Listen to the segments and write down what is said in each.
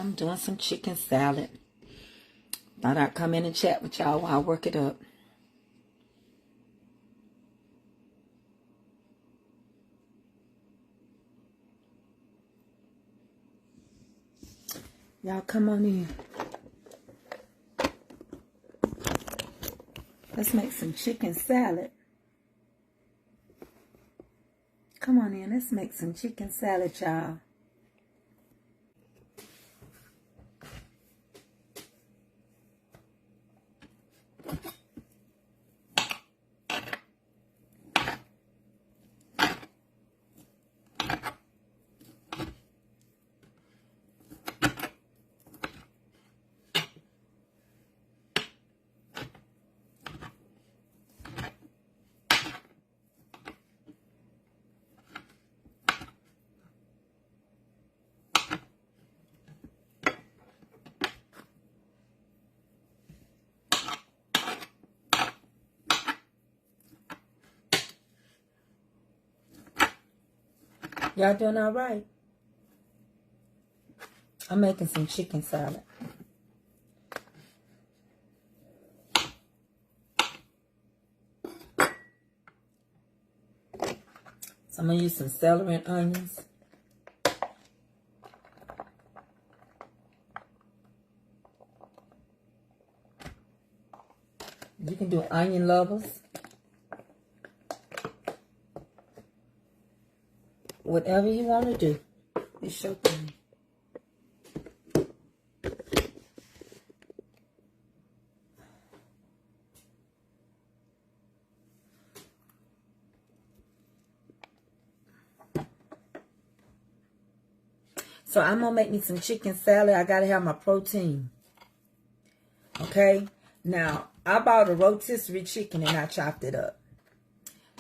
I'm doing some chicken salad. Thought I'd come in and chat with y'all while I work it up. Y'all come on in. Let's make some chicken salad. Come on in, let's make some chicken salad, y'all. Y'all doing all right? I'm making some chicken salad. So I'm going to use some celery and onions. You can do onion lovers. Whatever you want to do, it's your thing. So I'm going to make me some chicken salad. I got to have my protein. Okay? Now, I bought a rotisserie chicken and I chopped it up.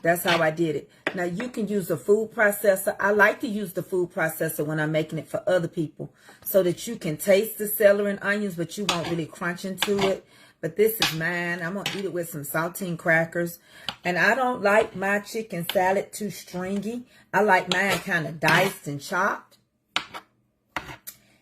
That's how I did it. Now, you can use a food processor. I like to use the food processor when I'm making it for other people so that you can taste the celery and onions, but you won't really crunch into it. But this is mine. I'm going to eat it with some saltine crackers. And I don't like my chicken salad too stringy. I like mine kind of diced and chopped.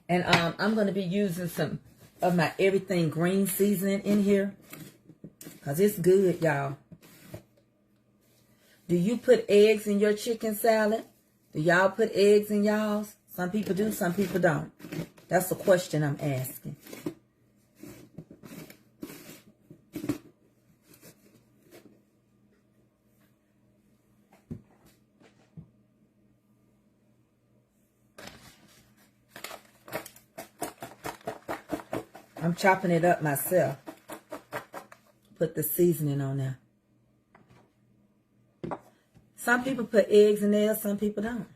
And I'm going to be using some of my everything green seasoning in here because it's good, y'all. Do you put eggs in your chicken salad? Do y'all put eggs in y'all's? Some people do, some people don't. That's the question I'm asking. I'm chopping it up myself. Put the seasoning on there. Some people put eggs in there, some people don't.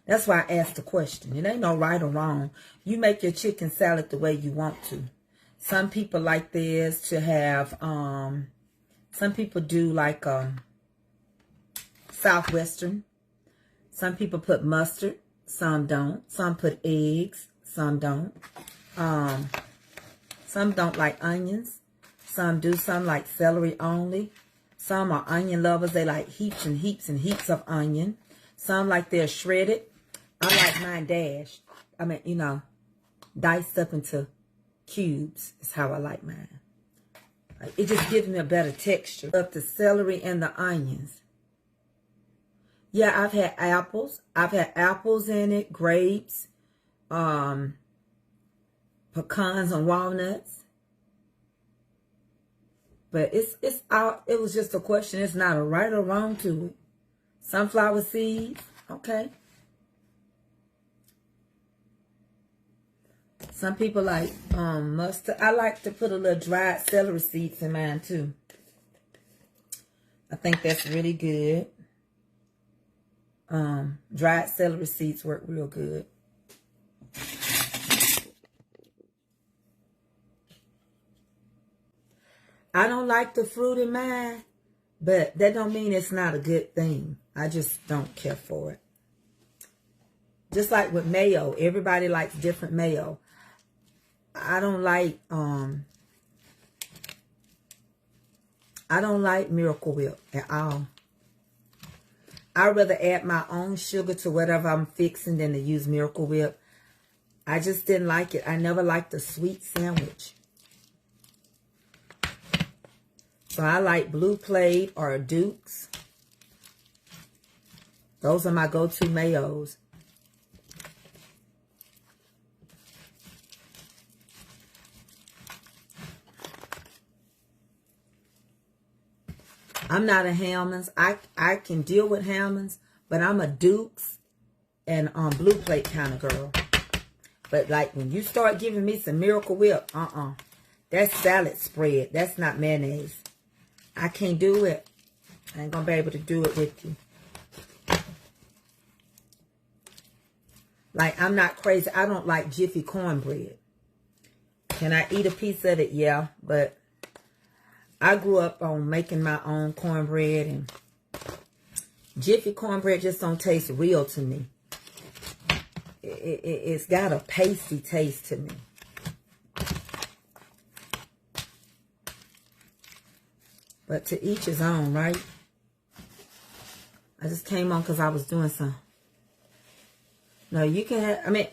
That's why I asked the question. It ain't no right or wrong. You make your chicken salad the way you want to. Some people like theirs to have, some people do like Southwestern. Some people put mustard, some don't. Some put eggs, some don't. Some don't like onions. Some do, some like celery only. Some are onion lovers. They like heaps and heaps and heaps of onion. Some like they're shredded. I like mine dashed. I mean, you know, diced up into cubes is how I like mine. It just gives me a better texture of the celery and the onions. Yeah, I've had apples. I've had apples in it, grapes, pecans and walnuts. But it was just a question. It's not a right or wrong to it. Sunflower seeds, okay. Some people like mustard. I like to put a little dried celery seeds in mine too. I think that's really good. Dried celery seeds work real good. I don't like the fruit in mine, but that don't mean it's not a good thing. I just don't care for it. Just like with mayo, everybody likes different mayo. I don't like Miracle Whip at all. I'd rather add my own sugar to whatever I'm fixing than to use Miracle Whip. I just didn't like it. I never liked a sweet sandwich. So I like Blue Plate or Duke's. Those are my go-to mayos. I'm not a Hellmann's. I can deal with Hellmann's, but I'm a Duke's and Blue Plate kind of girl. But like when you start giving me some Miracle Whip, that's salad spread. That's not mayonnaise. I can't do it. I ain't gonna be able to do it with you. Like, I'm not crazy. I don't like Jiffy cornbread. Can I eat a piece of it? Yeah, but I grew up on making my own cornbread, and Jiffy cornbread just don't taste real to me. It's got a pasty taste to me. But to each his own, right? I just came on because I was doing some. No, you can have, I mean,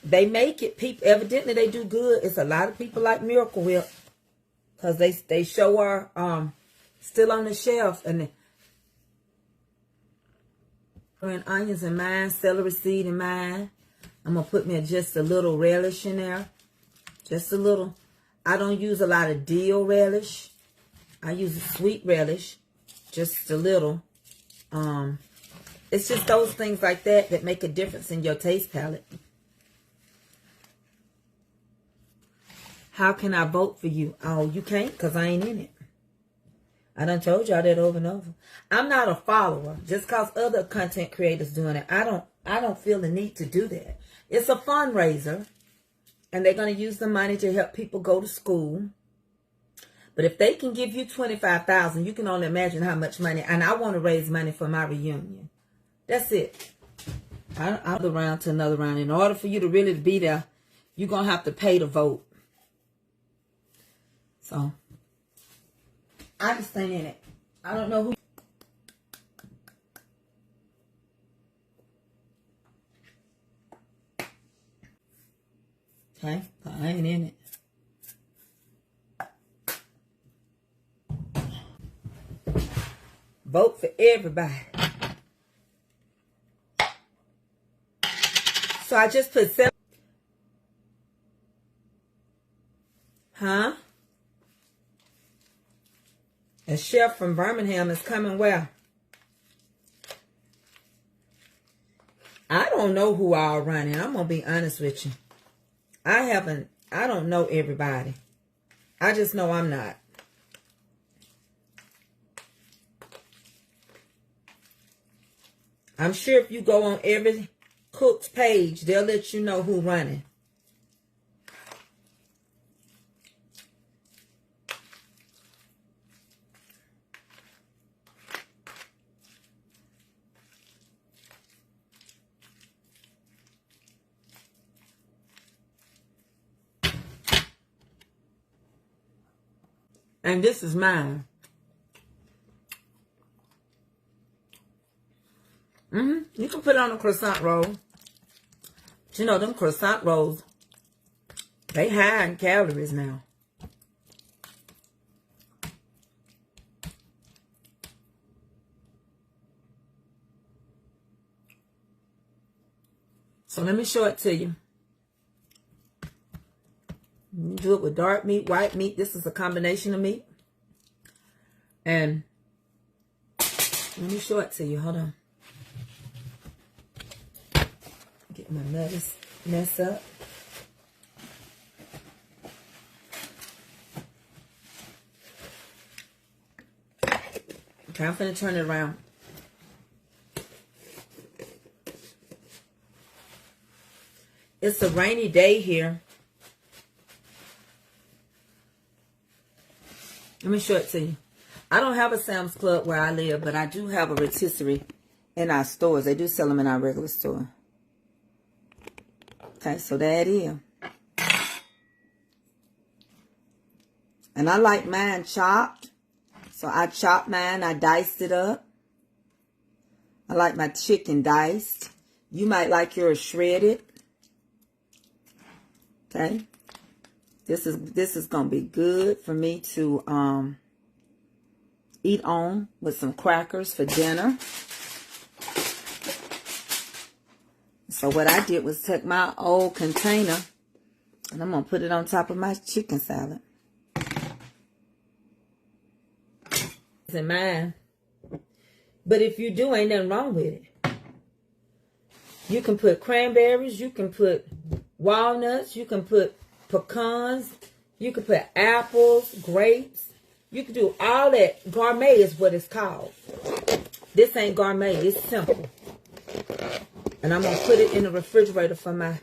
they make it. People, evidently they do good. It's a lot of people like Miracle Whip. Because they show her still on the shelf. And and onions in mine, celery seed in mine. I'm going to put me just a little relish in there. Just a little. I don't use a lot of dill relish. I use a sweet relish. Just a little. It's just those things like that that make a difference in your taste palette. How can I vote for you? Oh, you can't because I ain't in it. I done told y'all that over and over. I'm not a follower. Just because other content creators doing it, I don't feel the need to do that. It's a fundraiser, and they're going to use the money to help people go to school. But if they can give you $25,000, you can only imagine how much money. And I want to raise money for my reunion. That's it. I'll go round to another round. In order for you to really be there, you're going to have to pay to vote. So, I just ain't in it. I don't know who. Okay, but I ain't in it. Vote for everybody. So I just put 7. Huh? A chef from Birmingham is coming where? I don't know who all running. I'm going to be honest with you. I don't know everybody. I just know I'm not. I'm sure if you go on every cook's page, they'll let you know who running. And this is mine. You can put it on a croissant roll. But you know, them croissant rolls, they high in calories now. So let me show it to you. You do it with dark meat, white meat. This is a combination of meat. And let me show it to you. Hold on. Get my mess up. Okay, I'm finna turn it around. It's a rainy day here. Let me show it to you. I don't have a Sam's Club where I live, but I do have a rotisserie in our stores. They do sell them in our regular store. Okay, so there it is. And I like mine chopped. So I chopped mine. I diced it up. I like my chicken diced. You might like yours shredded. Okay. This is gonna be good for me to eat on with some crackers for dinner. So what I did was take my old container and I'm gonna put it on top of my chicken salad. In mine. But if you do, ain't nothing wrong with it. You can put cranberries, you can put walnuts, you can put pecans, you can put apples, grapes. You can do all that. Gourmet is what it's called. This ain't gourmet, it's simple. And I'm going to put it in the refrigerator for my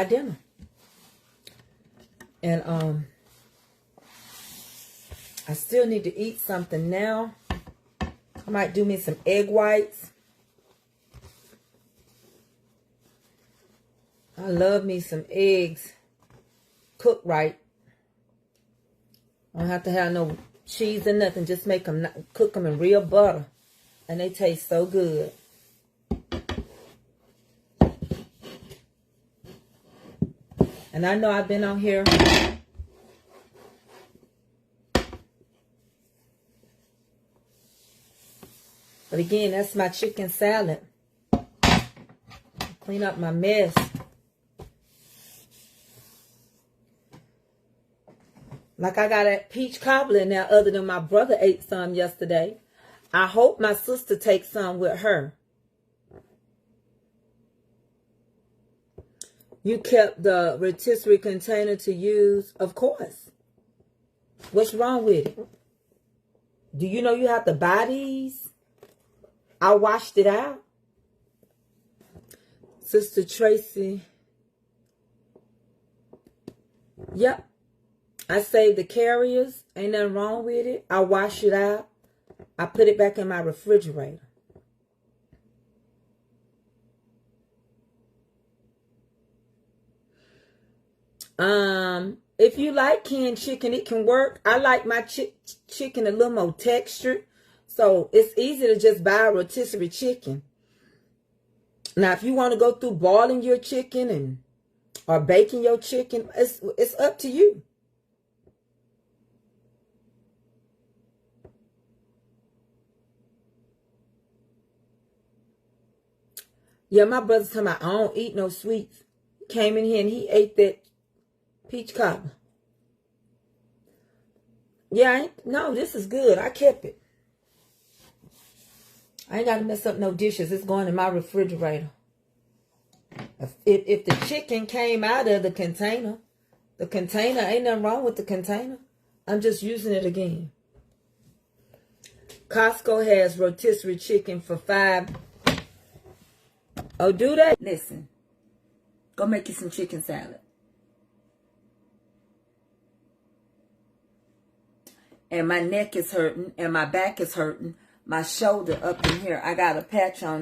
dinner. And I still need to eat something now. I might do me some egg whites. I love me some eggs cooked right. I don't have to have no cheese or nothing. Just make them, cook them in real butter. And they taste so good. And I know I've been on here but again, that's my chicken salad. Clean up my mess. Like I got a peach cobbler in there other than my brother ate some yesterday. I hope my sister takes some with her. You kept the rotisserie container to use? Of course. What's wrong with it? Do you know you have to buy these? I washed it out. Sister Tracy. Yep. I saved the carriers. Ain't nothing wrong with it. I wash it out. I put it back in my refrigerator. If you like canned chicken, it can work. I like my chicken a little more textured. So it's easy to just buy a rotisserie chicken. Now, if you want to go through boiling your chicken or baking your chicken, it's up to you. Yeah, my brother's talking about, I don't eat no sweets. He came in here and he ate that peach cobbler. Yeah, no, this is good. I kept it. I ain't got to mess up no dishes. It's going in my refrigerator. If the chicken came out of the container ain't nothing wrong with the container. I'm just using it again. Costco has rotisserie chicken for $5. Oh, do that? Listen. Go make you some chicken salad. And my neck is hurting and my back is hurting. My shoulder up in here, I got a patch on it.